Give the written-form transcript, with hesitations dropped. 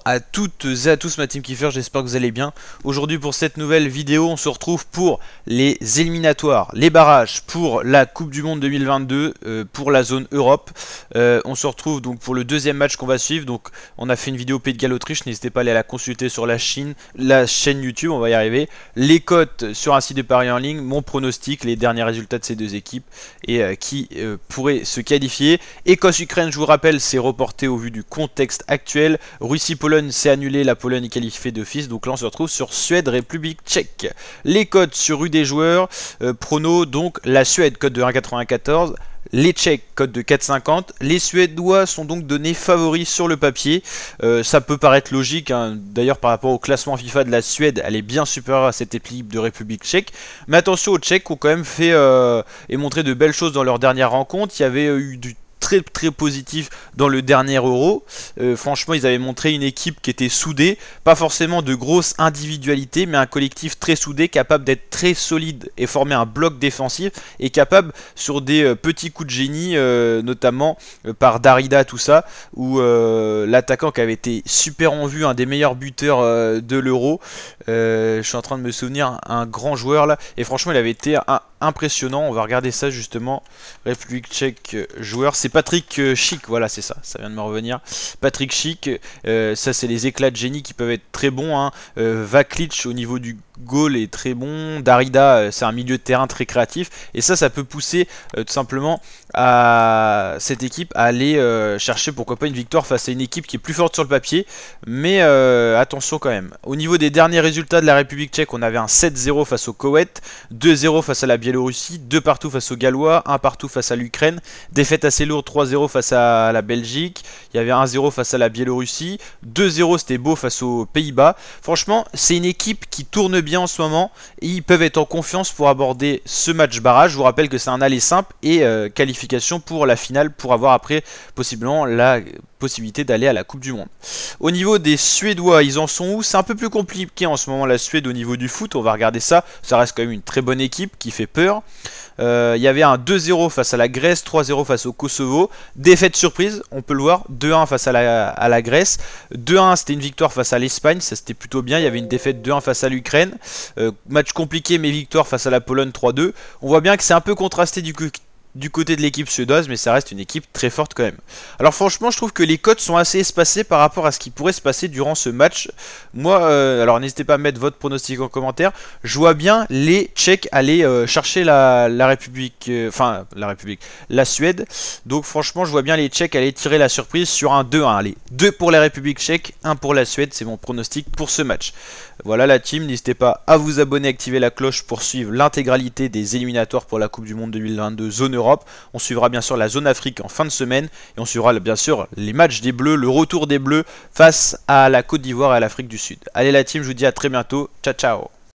à toutes et à tous ma team kiffer, j'espère que vous allez bien. Aujourd'hui pour cette nouvelle vidéo, on se retrouve pour les éliminatoires, les barrages pour la Coupe du Monde 2022 pour la zone Europe. On se retrouve donc pour le deuxième match qu'on va suivre. Donc on a fait une vidéo Pays de Galles Autriche, n'hésitez pas à aller la consulter sur la chaîne YouTube, on va y arriver. Les cotes sur un site de paris en ligne, mon pronostic, les derniers résultats de ces deux équipes et qui pourraient se qualifier. Écosse-Ukraine, je vous rappelle, c'est reporté au vu du contexte actuel. Russie-Pologne, c'est annulé, la Pologne est qualifiée d'office, donc là on se retrouve sur Suède-République tchèque. Les cotes sur rue des joueurs, prono, donc la Suède cote de 1,94, les Tchèques cote de 4,50, les Suédois sont donc donnés favoris sur le papier. Ça peut paraître logique, hein. D'ailleurs par rapport au classement FIFA de la Suède, elle est bien supérieure à cette équipe de République tchèque. Mais attention, aux Tchèques ont quand même fait et montré de belles choses dans leur dernière rencontre. Il y avait eu du très positif dans le dernier Euro. Franchement, ils avaient montré une équipe qui était soudée, pas forcément de grosses individualités, mais un collectif très soudé, capable d'être très solide et former un bloc défensif, et capable sur des petits coups de génie, notamment par Darida, tout ça, où l'attaquant qui avait été super en vue, un des meilleurs buteurs de l'Euro, je suis en train de me souvenir, un grand joueur là, et franchement il avait été impressionnant. On va regarder ça justement. République tchèque joueur, c'est Patrick Schick, voilà, c'est ça, ça vient de me revenir. Patrick Schick, ça c'est les éclats de génie qui peuvent être très bons, hein. Vaklic au niveau du goal est très bon. Darida, c'est un milieu de terrain très créatif, et ça peut pousser tout simplement à cette équipe à aller chercher pourquoi pas une victoire face à une équipe qui est plus forte sur le papier, mais attention quand même. Au niveau des derniers résultats de la République tchèque, on avait un 7-0 face au Koweït, 2-0 face à la Biélorussie, 2 partout face aux Gallois, 1 partout face à l'Ukraine, défaite assez lourde 3-0 face à la Belgique, il y avait 1-0 face à la Biélorussie, 2-0 c'était beau face aux Pays-Bas. Franchement, c'est une équipe qui tourne bien en ce moment et ils peuvent être en confiance pour aborder ce match barrage. Je vous rappelle que c'est un aller simple et qualification pour la finale pour avoir après possiblement la possibilité d'aller à la Coupe du Monde. Au niveau des Suédois, ils en sont où? C'est un peu plus compliqué en ce moment la Suède au niveau du foot, on va regarder ça. Ça reste quand même une très bonne équipe qui fait peur. Il y avait un 2-0 face à la Grèce, 3-0 face au Kosovo, défaite surprise, on peut le voir, 2-1 face à la Grèce, 2-1 c'était une victoire face à l'Espagne, ça c'était plutôt bien. Il y avait une défaite 2-1 face à l'Ukraine, match compliqué mais victoire face à la Pologne 3-2. On voit bien que c'est un peu contrasté du côté de l'équipe suédoise, mais ça reste une équipe très forte quand même. Alors franchement, je trouve que les cotes sont assez espacées par rapport à ce qui pourrait se passer durant ce match. Moi, alors n'hésitez pas à mettre votre pronostic en commentaire. Je vois bien les Tchèques aller chercher la République, la Suède. Donc franchement, je vois bien les Tchèques aller tirer la surprise sur un 2-1. Allez, 2 pour la République tchèque, 1 pour la Suède, c'est mon pronostic pour ce match. Voilà la team, n'hésitez pas à vous abonner, activer la cloche pour suivre l'intégralité des éliminatoires pour la Coupe du Monde 2022 zone Europe. On suivra bien sûr la zone Afrique en fin de semaine et on suivra bien sûr les matchs des Bleus, le retour des Bleus face à la Côte d'Ivoire et à l'Afrique du Sud. Allez la team, je vous dis à très bientôt, ciao ciao.